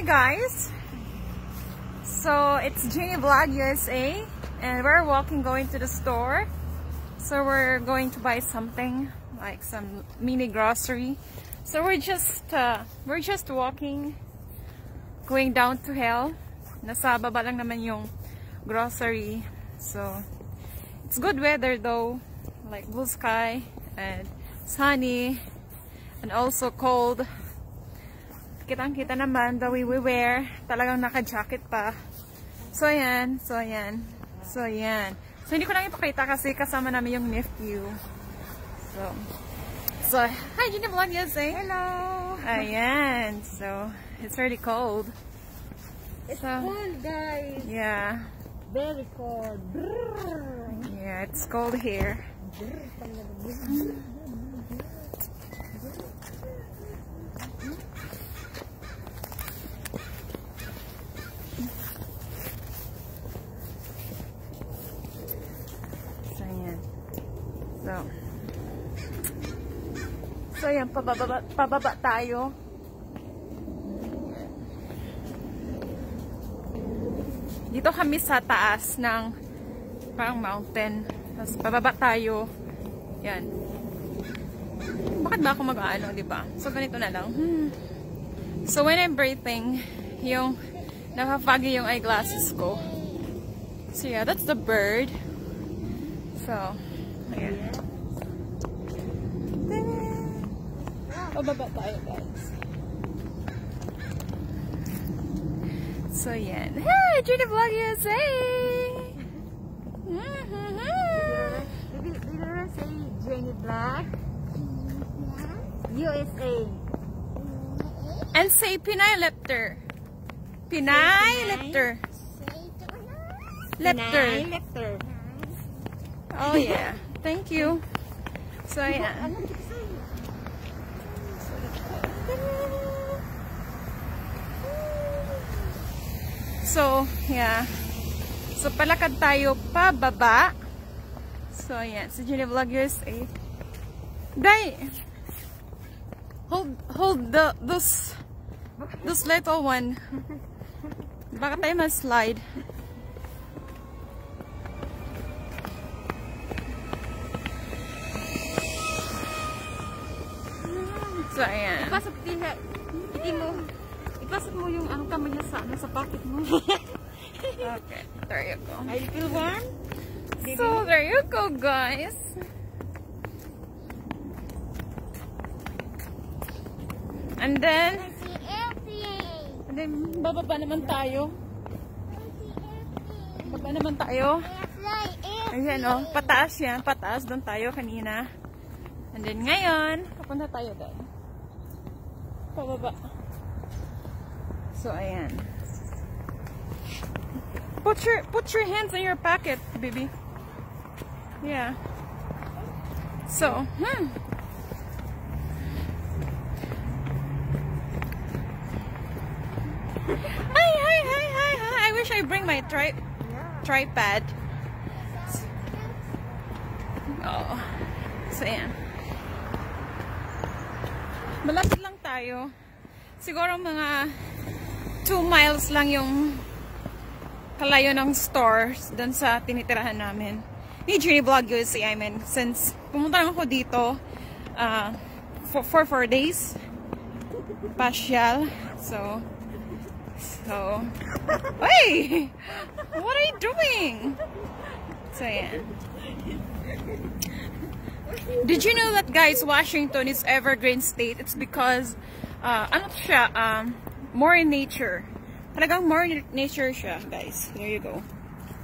guys, so it's Jenny Vlog USA and we're going to the store. So we're going to buy something like some mini grocery. So we're just walking, going down to hell. Nasa baba lang naman yung grocery. So it's good weather though, like blue sky and sunny and also cold. Kitang-kita naman the way we wear. Talagang naka-jacket pa. So ayan. So hindi ko lang ipakita kasi kasama namin yung nephew. So hi Jenny Vlog USA. Hello. Ayan. So it's really cold. It's cold, guys. Yeah. Very cold. Yeah, it's cold here. So yan, pababa tayo. Dito kami sa taas ng parang mountain. Tapos pababa tayo. Yan. Bakit ba ako mag-ano, di ba? So ganito na lang. So when I'm breathing, yung nakafoggy yung eyeglasses ko. So yeah, that's the bird. So, ayan. Pababa tayo, guys. So, yan. Hey, Jenny Vlog USA! Did you say Jenny Vlog? USA. And say Pinay Lepter. Pinay Lepter. Lepter. Lepter. Oh, yeah. Thank you. So, yeah. So, yeah. So, palakad tayo pababa. So, yeah. So, Jenny Vlog USA. Day! Hold this little one. Baka tayo ma-slide. So, ayan. Ipasok mo yung ang kamay niya sa pocket mo. Okay, there you go. I feel one. So, there you go, guys. And then, bababa naman tayo. Baba naman tayo. Ayan, oh. Pataas yan. Pataas. Doon tayo kanina. And then, ngayon, papunta tayo doon. Pababa. So, ayan. Put your hands in your pocket, baby. Yeah. So, Hi. I wish I bring my tripod. Oh. So, ayan. Malapit lang tayo. Siguro mga 2 miles lang yung kalayo ng stores dun sa tinitirahan namin. Ni Jenny Vlog USA, I mean, since pumunta lang ako dito for 4 days. Pasyal. So, hey! What are you doing? So, yeah. Did you know that, guys, Washington is evergreen state? It's because, ano siya, more in nature. Talagang more in nature siya, guys. There you go.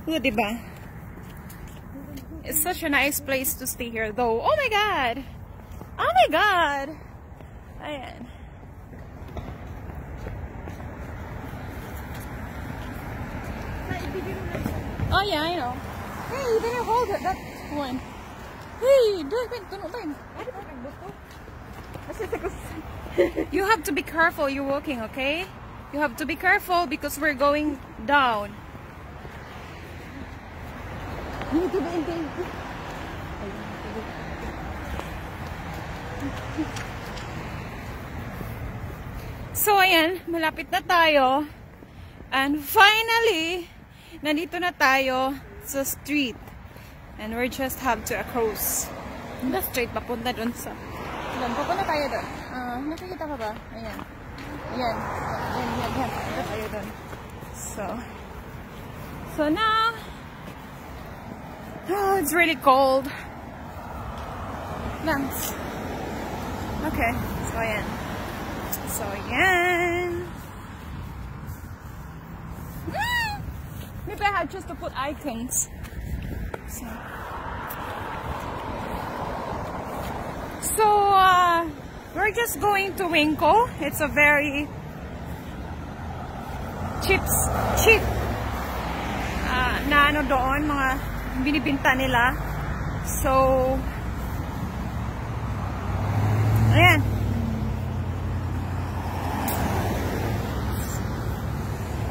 Diba? It's such a nice place to stay here, though. Oh my God! Oh my God! Ayan. Oh yeah, I know. Hey, you better hold it. That one. Hey, you have to be careful. You're walking, okay? You have to be careful because we're going down. So, ayan, malapit na tayo. And finally, nandito na tayo sa street. And we just have to cross the street papunta dun sa... Papunta tayo dun. Nakikita ka ba? Ayan. Ayan. Ayan. Papunta tayo dun. So now, oh, it's really cold. Nice. Okay. So, ayan. Maybe I had just to put icons. So, we're just going to Winkle. It's a very cheap na ano doon, mga binibinta nila. So, ayan.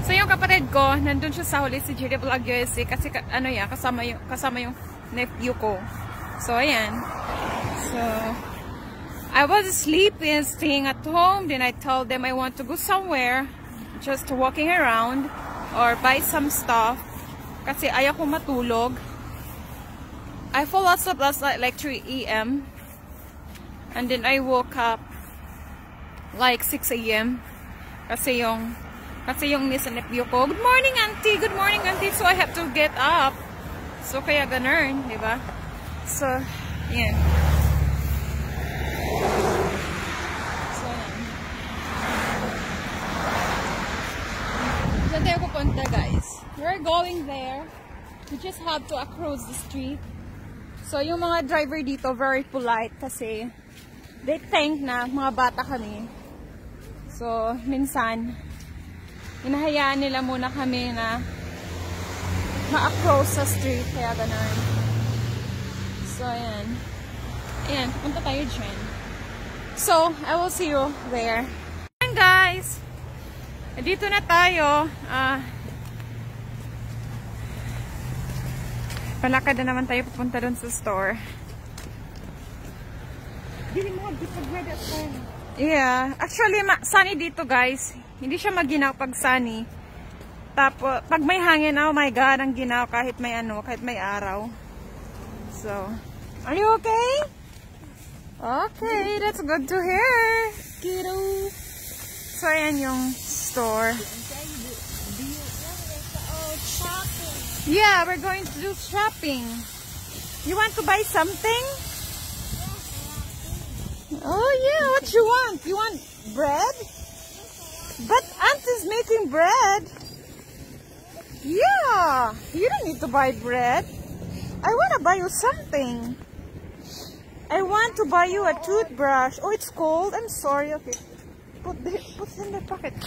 So, yung kapatid ko, nandun siya sa huli si JD Vlog USA kasi ano yan, kasama yung nephew ko. So, ayan. So, I was sleeping, staying at home. Then I told them I want to go somewhere, just walking around or buy some stuff. Kasi ayaw ko matulog. I fall asleep last night like 3 AM. And then I woke up like 6 AM. Kasi yung miss and nephew ko, good morning auntie, good morning auntie. So I have to get up. So kaya ganun, di ba? So, yan. So, yan. Saan tayo pupunta, guys? We're going there. We just have to cross the street. So, yung mga driver dito, very polite kasi they think na mga bata kami. So, minsan, hinahayaan nila muna kami na ma-cross sa street. Kaya ganun. So, ayan. Ayan, punta tayo dyan. So, I will see you there. Ayan, guys. Dito na tayo. Palakad na naman tayo papunta dun sa store. Yeah. Actually, sunny dito, guys. Hindi siya maginaw pag sunny. Tapos, pag may hangin, oh my God, ang ginaw kahit may araw. So, are you okay? Okay, that's good to hear. Kiddo. So, ayan yung store. Yeah, we're going to do shopping. You want to buy something? Oh yeah, what you want? You want bread? But Auntie's making bread. Yeah, you don't need to buy bread. I want to buy you something. I want to buy you a toothbrush. Oh, it's cold. I'm sorry. Okay, put in the pocket.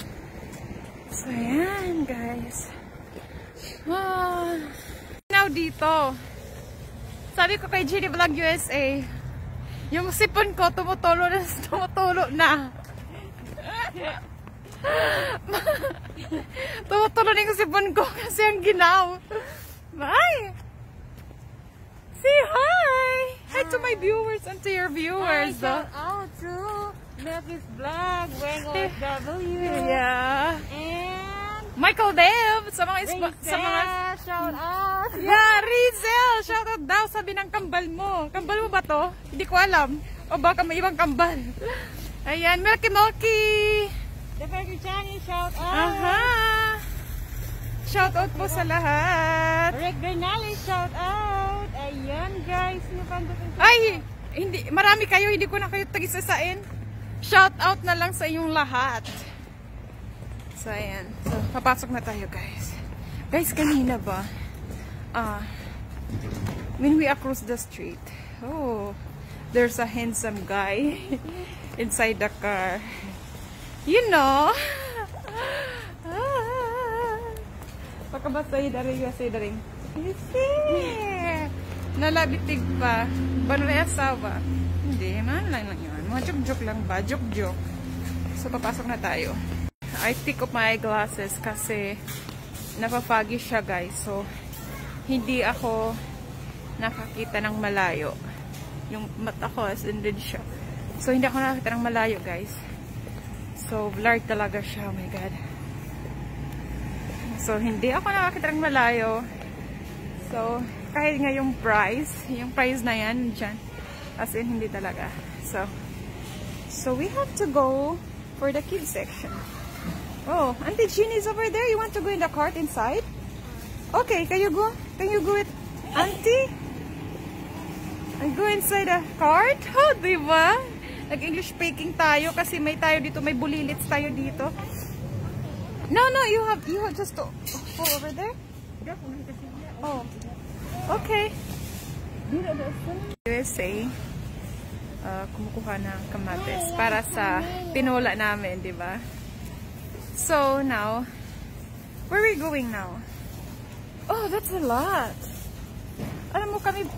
So, yan, guys. Now dito. Sabi ko kay JD Vlog USA, yung sipon ko tumutulo na. Tumutulo na yung sipon ko kasi ang ginaw. Bye! Say hi! Hi to my viewers and to your viewers. Shout out to Melky's Vlog, Weng OFW. Yeah. And Michael Dev sa mga shout out. Yeah, Rizel, shout out daw, sabi ng kambal mo. Kambal mo ba to? Hindi ko alam. O baka may ibang kambal. Ayan, Milky. The Burger Channel, shout out. Aha. Shout out po sa lahat. Rick Bernales, shout out. Ayan, guys. Ay, hindi, marami kayo, hindi ko na kayo tag-isasain. Shout out na lang sa inyong lahat. So, ayan. So, papasok na tayo, guys. Guys, kanina ba? When we across the street, oh, there's a handsome guy inside the car. You know? Baka ba sa'yo daring? Nalabitig pa. Bano na asawa? Hindi, man lang yun. Mga joke-joke lang ba? Joke-joke. So, papasok na tayo. I take off my glasses kasi napapagi siya, guys. So, hindi ako nakakita ng malayo. Yung mata ko, as in din siya. So, hindi ako nakakita ng malayo, guys. So, blurred talaga siya. Oh my God. So, hindi ako nakakita ng malayo. So, kahit nga yung price na yan, dyan. As in, hindi talaga. So we have to go for the kids section. Oh, Auntie Jean is over there. You want to go in the cart inside? Okay, can you go? Can you go with Auntie? And go inside the cart? Oh, diba? Nag-English speaking tayo kasi may bulilits tayo dito. No, you have just to go over there. Oh, okay. USA, kumukuha ng kamatis para sa tinola namin, di ba? So now, where are we going now? Oh, that's a lot. Alam mo kami,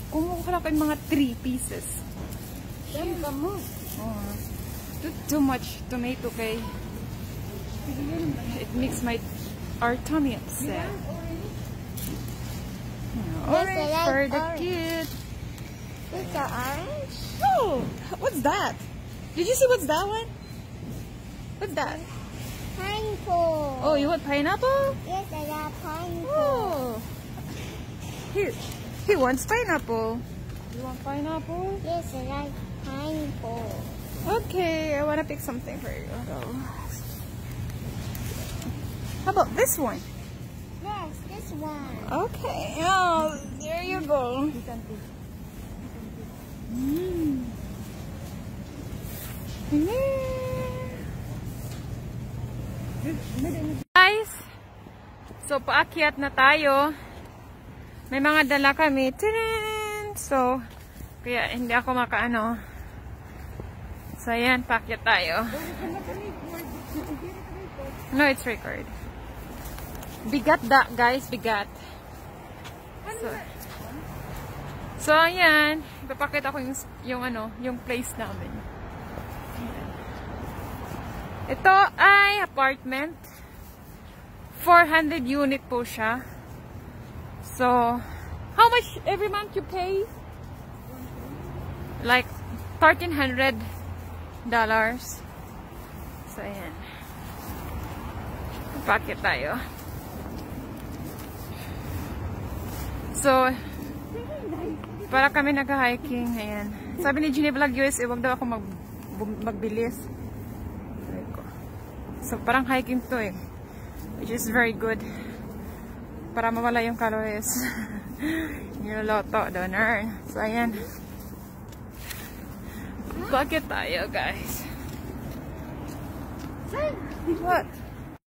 kumukuha lang kami mga 3 pieces. Oh, too much tomato, okay? It makes our tummy upset. Orange for the kid. It's an orange? Oh, what's that? Did you see what's that one? What's that? Pineapple. Oh, you want pineapple? Yes, I got pineapple. Oh, he wants pineapple. You want pineapple? Yes, I like pineapple. Okay, I want to pick something for you. How about this one? Yes, this one. Okay, oh, there you go. Guys, so paakyat na tayo. May mga dala kami. Tadaan! So, kaya hindi ako makaano. So, ayan, paakyat tayo. No, it's record. Bigat guys, bigat. So ayan, ipapakita ko yung place namin. Ito ay apartment. 400 unit po siya. So, how much every month you pay? Like $1,300. So ayan. Ipakit tayo. So, para kami nag-hiking. Ayan. Sabi ni Genie Vlog USA, wag daw ako magbilis. So, parang hiking to eh. Which is very good. Para mawala yung calories. Niloloto, don't earn. So, ayan. Bakit tayo, guys? What?